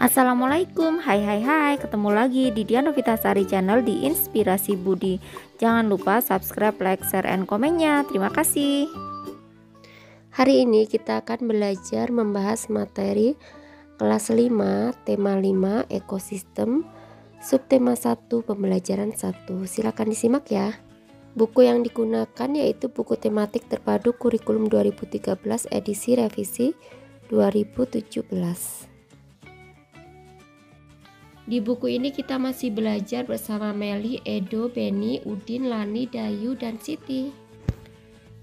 Assalamualaikum, hai, ketemu lagi di Dian Novitasari Channel di Inspirasi Budi. Jangan lupa subscribe, like, share, and komennya. Terima kasih. Hari ini kita akan belajar membahas materi kelas 5, tema 5, ekosistem, subtema 1, pembelajaran 1. Silakan disimak ya. Buku yang digunakan yaitu buku tematik terpadu kurikulum 2013 edisi revisi 2017. Di buku ini kita masih belajar bersama Meli, Edo, Beni, Udin, Lani, Dayu, dan Siti.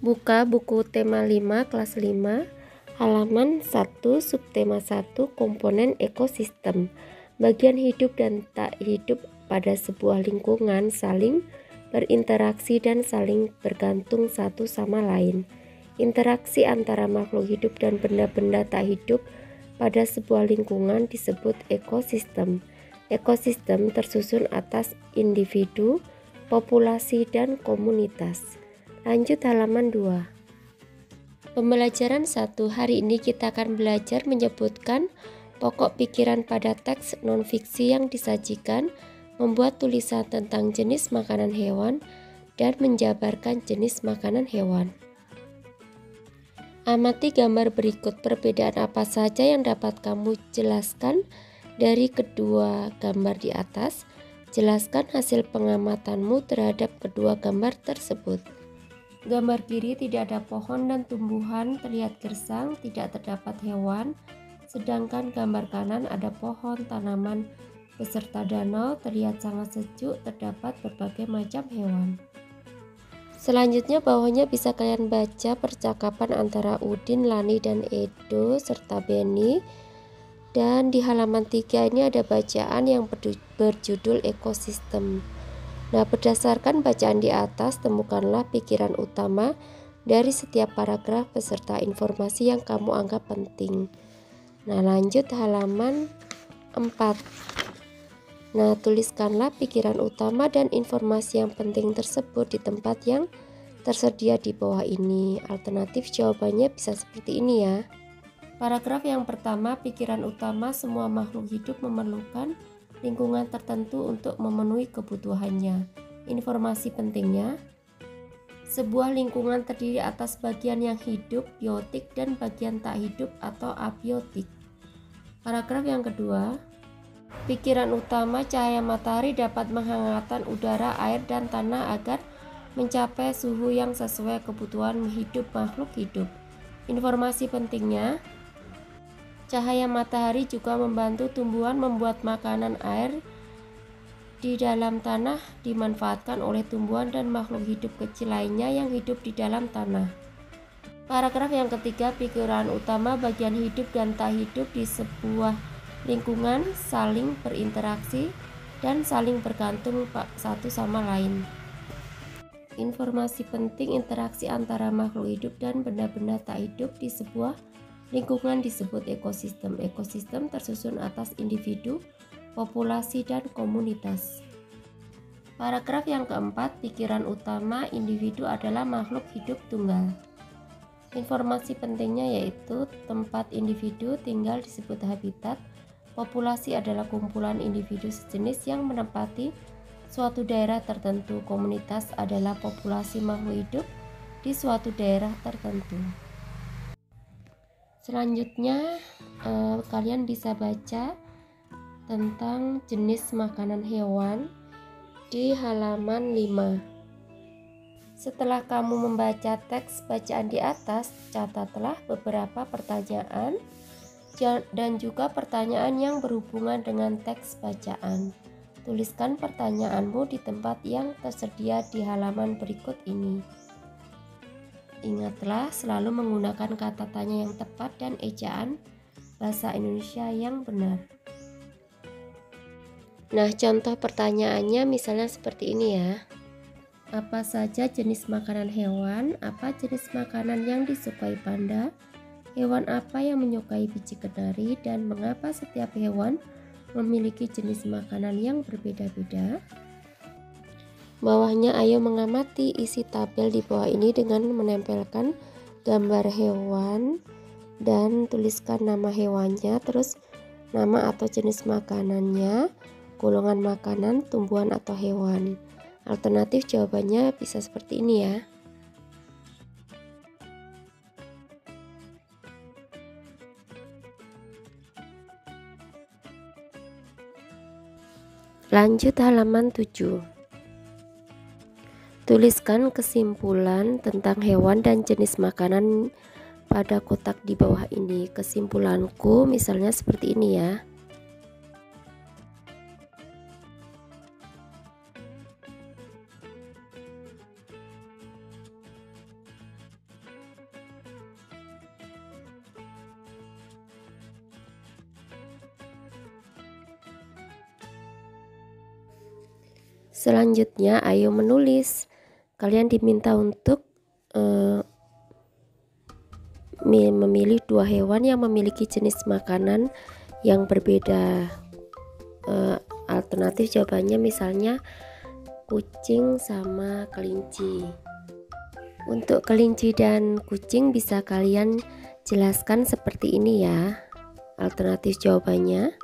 Buka buku tema 5 kelas 5 halaman 1 subtema 1 komponen ekosistem. Bagian hidup dan tak hidup pada sebuah lingkungan saling berinteraksi dan saling bergantung satu sama lain. Interaksi antara makhluk hidup dan benda-benda tak hidup pada sebuah lingkungan disebut ekosistem. Ekosistem tersusun atas individu, populasi, dan komunitas. Lanjut halaman 2. Pembelajaran 1. Hari ini kita akan belajar menyebutkan pokok pikiran pada teks non-fiksi yang disajikan, membuat tulisan tentang jenis makanan hewan, dan menjabarkan jenis makanan hewan. Amati gambar berikut. Perbedaan apa saja yang dapat kamu jelaskan dari kedua gambar di atas? Jelaskan hasil pengamatanmu terhadap kedua gambar tersebut. Gambar kiri tidak ada pohon dan tumbuhan, terlihat gersang, tidak terdapat hewan. Sedangkan gambar kanan ada pohon, tanaman, beserta danau, terlihat sangat sejuk, terdapat berbagai macam hewan. Selanjutnya bawahnya bisa kalian baca percakapan antara Udin, Lani, dan Edo serta Beni. Dan di halaman 3 ini ada bacaan yang berjudul ekosistem. Nah, berdasarkan bacaan di atas, temukanlah pikiran utama dari setiap paragraf beserta informasi yang kamu anggap penting. Nah, lanjut halaman 4. Nah, tuliskanlah pikiran utama dan informasi yang penting tersebut di tempat yang tersedia di bawah ini. Alternatif jawabannya bisa seperti ini ya. Paragraf yang pertama, pikiran utama semua makhluk hidup memerlukan lingkungan tertentu untuk memenuhi kebutuhannya. Informasi pentingnya, sebuah lingkungan terdiri atas bagian yang hidup, biotik, dan bagian tak hidup atau abiotik. Paragraf yang kedua, pikiran utama cahaya matahari dapat menghangatkan udara, air, dan tanah agar mencapai suhu yang sesuai kebutuhan hidup makhluk hidup. Informasi pentingnya, cahaya matahari juga membantu tumbuhan membuat makanan. Air di dalam tanah dimanfaatkan oleh tumbuhan dan makhluk hidup kecil lainnya yang hidup di dalam tanah. Paragraf yang ketiga, pikiran utama bagian hidup dan tak hidup di sebuah lingkungan saling berinteraksi dan saling bergantung satu sama lain. Informasi penting, interaksi antara makhluk hidup dan benda-benda tak hidup di sebuah lingkungan disebut ekosistem. Ekosistem tersusun atas individu, populasi, dan komunitas. Paragraf yang keempat, pikiran utama individu adalah makhluk hidup tunggal. Informasi pentingnya yaitu tempat individu tinggal disebut habitat, populasi adalah kumpulan individu sejenis yang menempati suatu daerah tertentu, komunitas adalah populasi makhluk hidup di suatu daerah tertentu. Selanjutnya kalian bisa baca tentang jenis makanan hewan di halaman 5. Setelah kamu membaca teks bacaan di atas, catatlah beberapa pertanyaan dan juga pertanyaan yang berhubungan dengan teks bacaan. Tuliskan pertanyaanmu di tempat yang tersedia di halaman berikut ini. Ingatlah selalu menggunakan kata tanya yang tepat dan ejaan bahasa Indonesia yang benar. Nah, contoh pertanyaannya misalnya seperti ini ya. Apa saja jenis makanan hewan? Apa jenis makanan yang disukai panda? Hewan apa yang menyukai biji kenari? Dan mengapa setiap hewan memiliki jenis makanan yang berbeda-beda? Bawahnya ayo mengamati isi tabel di bawah ini dengan menempelkan gambar hewan dan tuliskan nama hewannya. Terus nama atau jenis makanannya, golongan makanan, tumbuhan atau hewan. Alternatif jawabannya bisa seperti ini ya. Lanjut halaman 7. Tuliskan kesimpulan tentang hewan dan jenis makanan pada kotak di bawah ini. Kesimpulanku misalnya seperti ini ya. Selanjutnya, ayo menulis. Kalian diminta untuk memilih 2 hewan yang memiliki jenis makanan yang berbeda. Alternatif jawabannya misalnya kucing sama kelinci. Untuk kelinci dan kucing bisa kalian jelaskan seperti ini ya. Alternatif jawabannya.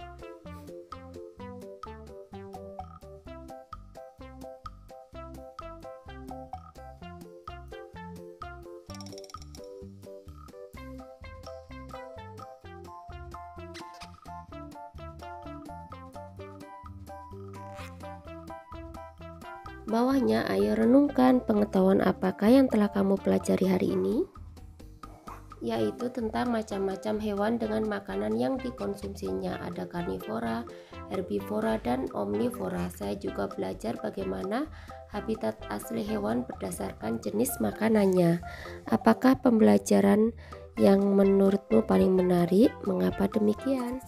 Bawahnya, ayo renungkan pengetahuan apakah yang telah kamu pelajari hari ini, yaitu tentang macam-macam hewan dengan makanan yang dikonsumsinya. Ada karnivora, herbivora, dan omnivora. Saya juga belajar bagaimana habitat asli hewan berdasarkan jenis makanannya. Apakah pembelajaran yang menurutmu paling menarik? Mengapa demikian?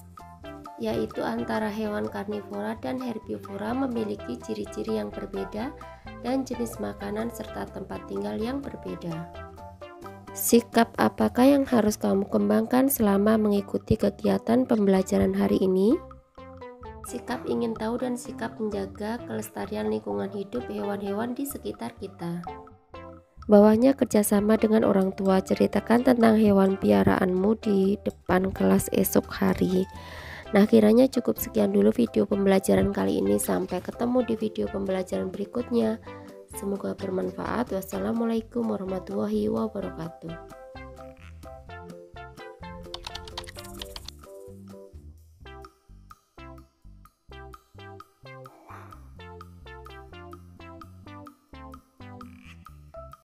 Yaitu antara hewan karnivora dan herbivora memiliki ciri-ciri yang berbeda dan jenis makanan serta tempat tinggal yang berbeda. Sikap apakah yang harus kamu kembangkan selama mengikuti kegiatan pembelajaran hari ini? Sikap ingin tahu dan sikap menjaga kelestarian lingkungan hidup hewan-hewan di sekitar kita. Bawahnya, kerjasama dengan orang tua. Ceritakan tentang hewan piaraanmu di depan kelas esok hari. Nah, kiranya cukup sekian dulu video pembelajaran kali ini. Sampai ketemu di video pembelajaran berikutnya. Semoga bermanfaat. Wassalamualaikum warahmatullahi wabarakatuh.